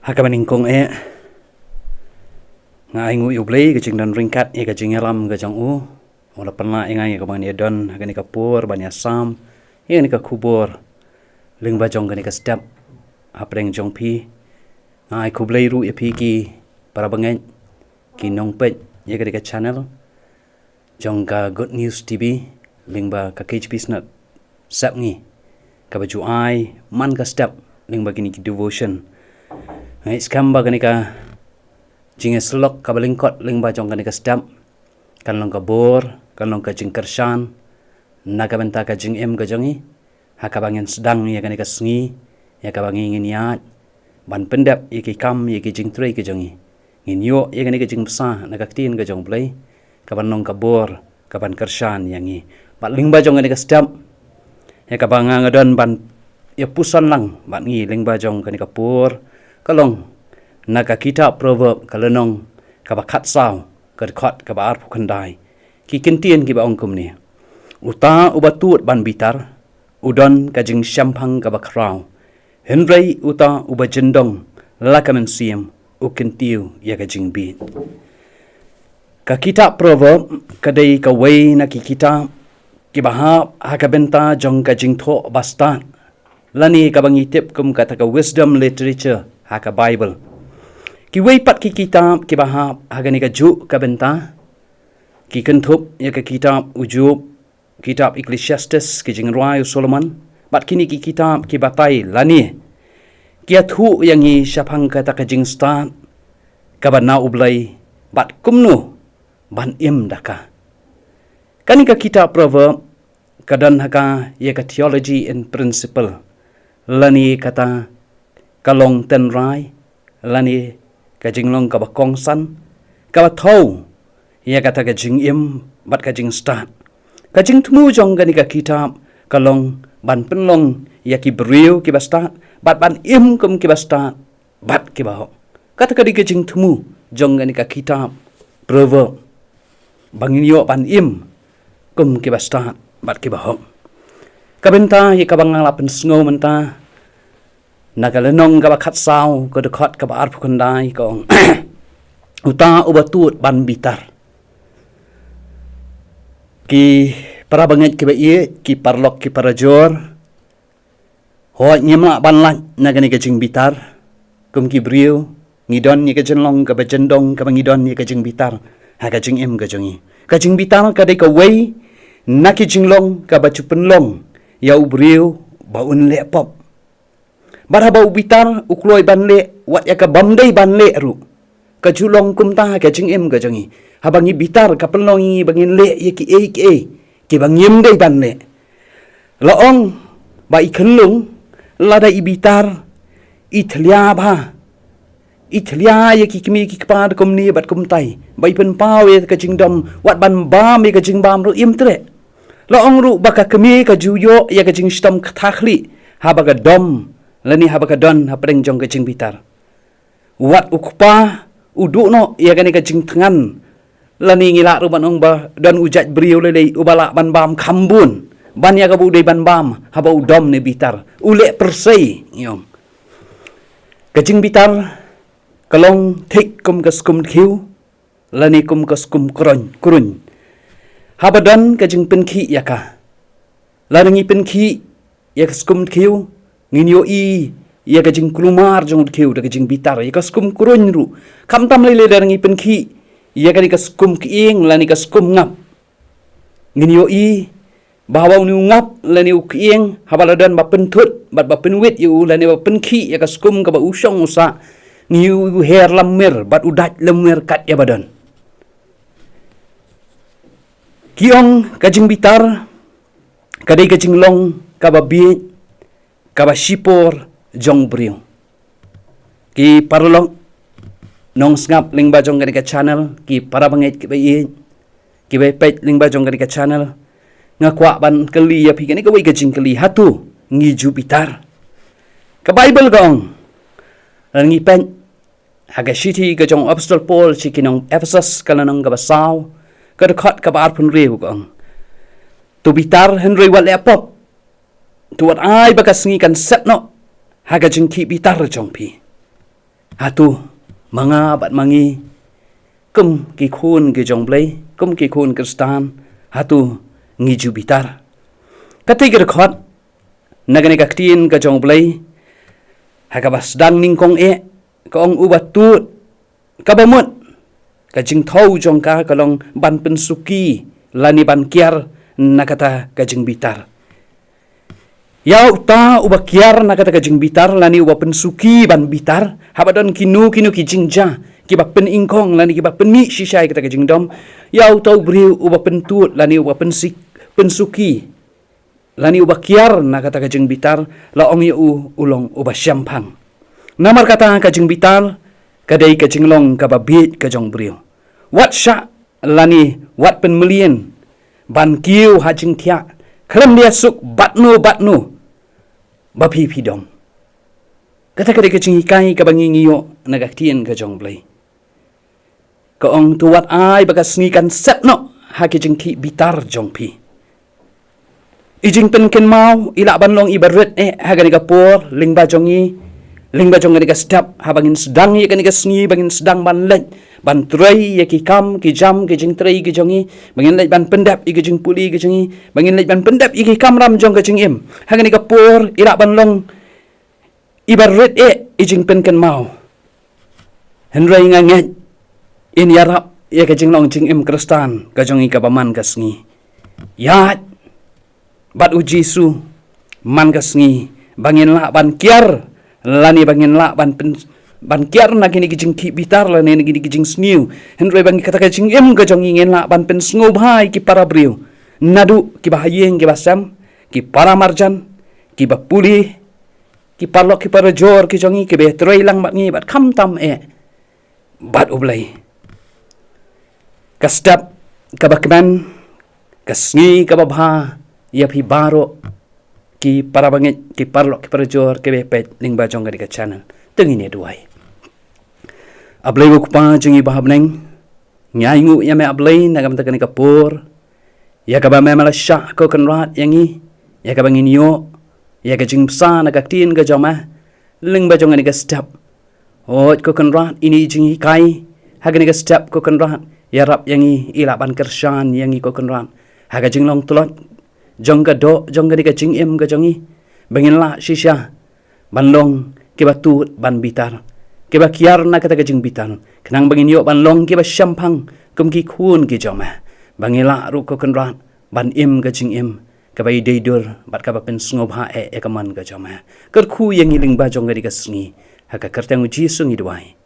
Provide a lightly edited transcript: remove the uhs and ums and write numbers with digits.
Hakabaning kong nga ingu yublay kajing dan ringkat kajing yalam kajang wala pernah ingai kabang ni don hagani kapur bani asam ni ka kubur ling bajong gani ka step apreng jong pi ngai kublay ru pi ki para bangai ki nong pet gani ka channel jong ka Good News TV ling ba ka KHP snat sap ngi ka baju ai man ka step ling ba gini ki devotion ngai skam ba gani ka jinga slok ka balingkot ling ba jong gani ka step kan long ka bor kan long ka jing kershan naga benta ka jing ka jongi hakabangin sedang ya gani ka sngi ya ka bangi ngin yat ban pendap ya ki kam ya ki jing trei ka jongi ngin yo ya gani ka jing psa naga tin ka jong play ka ban long ka bor ka ban kershan yangi bat ling ba jong gani ka step ya ka banga ngadon ban ya pusan lang bat ngi ling ba jong gani ka pur kalong naga kitab proverb kalenong ka ba khat saw ka khat ka ba ar phukandai ki kintien ki ba ongkum ni uta ubatut ban bitar udon ka jing syampang ka ba kraw henrei uta ubajendong lakamen siam ukentiu ya ka jing bi ka kitab proverb kadai ka wei na ki kitab ki bahap hakabenta jong ka jing tho basta lani ka bangitip kum kata ka wisdom literature haka bible ki wei pat ki kitab ki bahap hagani ka ju ka benta ki kentup ya ka kitab ujub kitab Ecclesiastes ki jing Rayu Solomon bat kini ki kitab ki batai lani ki athu yang i syapang kata ka jing start ka bana ublai bat kumnu ban im daka kani ka kitab proverb kadan haka ya ka theology and principle lani kata kalong ten rai lani kajing long ka bakong san ka thau ya kata kajing im bat kajing start kajing tmu jong gani ka kitab kalong ban penlong ya ki beriu ki basta bat ban im kum ki basta bat ki baho kata kadi kajing tmu jong gani ka kitab proverb bangin yo ban im kum ki basta bat ki baho kabenta ya kabangang lapen sngo menta nagalenong ka bakhat saw ko dekhat ka ba ar phukandai kong uta ubatut ban bitar ki para banget ki ba ki parlok ki parajor ho nyema ban lan nagani ka jing bitar kum ki briu ngidon ni ka jenlong ka ba jendong ka bangidon ni ka jing bitar ha ka jing em ka jongi ka jing bitar ka dei ka wei na ki jinglong ka ba chupenlong ya ubriu ba un le pop baraba ubitar ukloi banle wat ya ka bamdai banle ru ka julong kumta ka jing em ka jangi habangi bitar ka pelongi bangin le ye ki ki bangim dai banle laong ba ikhenlung lada ibitar ithlia ba ithlia ye ki kimi ki kpad komni bat kumtai bai pen pau ye ka jing dom wat ban bam ye ka jing bam ru im tre laong ru baka kemi ka juyo ye ka jing stom kthakli habaga dom lani habaka don hapreng jong kajing bitar wat ukpa udukno ia gani kajing tengan lani ngila ruban ong ba don ujat beriu lele ubala ban bam kambun ban ya kabu dei ban bam haba udom ne bitar ule persei yong kajing bitar kalong thik kum kaskum khiu lani kum kaskum kurun haba don kajing penki yaka lani penki ya kaskum khiu nginyo ya kajing kulumar jong khiu da kajing bitar ya kaskum kurun ru kam tam le darangi penki ya kani kaskum kiing lani kaskum ngap nginyo bahawa ni ngap lani ukiing habaladan ba pentut bat ba penwit yu lani ba penki ya kaskum ka ba usong usa ngiu her lammer bat udat lammer kat ya badan kiong kajing bitar kadai kajing long ka ba bi kaba sipor jong briu ki parlong nong snap ling ba jong gani ka channel ki para banget ki bai ki bai pet ling ba jong gani ka channel ngakwa ban kali ya pi gani ka wei ka jing kali hatu ngi Jupiter ka Bible gong ngi pen haga city ka jong apostol Paul chikinong Ephesus kalanong ka basaw ka dekhat ka ba arpun riu gong tu bitar henry wal apop tuat ai bakas ngi kan set no haga jengki bitar jongpi Hatu mga bat mangi kum ki khun ki jong blai kum ki khun Kristan hatu ngi jubitar. Katigir khot nagani kaktin ka jong blai hakabas dang ning kong ka ong ubat tut kabamut ka jing thau jong ka kalong ban pensuki lani ban kiar nakata ka jing bitar. Yau ta uba kiar nakata ka jing bitar lani uba pensuki ban bitar habadon kinu ki jingja ki ba pen ingkong lani ki ba pen mi shisai kata ka jing dom. Yau tau briu uba pentut lani uba pensuki lani uba kiar nakata ka jing bitar la ong yu ulong uba syampang. Namar kata ka jing bitar kadai ka jing long ka ba bit ka jong briu. Wat sya lani wat pen melien ban kiu ha jing tia krem dia suk batnu bapi pidom. Kata kadai ka jing ikai ka bangi ngiyo nagaktien ka jong blai. Ka ong tuwat ai bagas ngikan set no ha ki jing ki bitar jong pi. Ijing pen ken mau ila ban long ibaret hagani ka por ling ba jongi ling ba jong ka step ha bangin sedang ye ka sni bangin sedang ban lek ban trai ye ki kam ki jam ki jing trai ki jongi bangin lek ban pendap ki jing puli ki jongi bangin lek ban pendap ki kam ram jong ka jing im hagani ka por ila ban long ibaret ijing pen ken mau henrai nganget in yarap ye ka jing long jing im Kristan ka jongi ka baman ka sngi ya bat uji su man ka sngi bangin la ban kiar lani bangin la ban kiar na kini kijing ki bitar lani ni kijing sniu henry bangi kata kijing em ka jong ingen la ban pen sngo bhai ki para briu nadu ki bahayeng ki basam ki para marjan ki bapuli ki parlok ki para jor ki jongi ki betroi lang mat ngi bat kham tam bat ublai kastap ka bakman kasngi ka babha ya phi baro ki para bangit ki parlok ki para jor ki bepet ling ba jong ka channel tengi ne duai ablai bu pa jingi bahabneng nyai ngu ya me ablai na gam takani ka por ya ka ba me mala sha ko kan rat yangi ya ka bangin yo ya ka jing sa na ka tin ka joma ling ba jong ka step o ko kan rat ini jingi kai hagani ka step ko kan rat ya rap yangi ila ban kershan yangi ko kan rat haga jing long tulot jong ka do jong ka jing em ka jongi bangin la shisha banlong ke batu ban bitar ke ba kiar na kata ka jing bitar kenang bangin yo banlong ke ba syampang kum ki khun ki joma bangila ru ko kenrat ban em ka jing em ka bai deidur bat ka ba pen sngob ha ka man ka joma ker khu yang iling ba jong ka sngi ha ka kertang uji sungi duai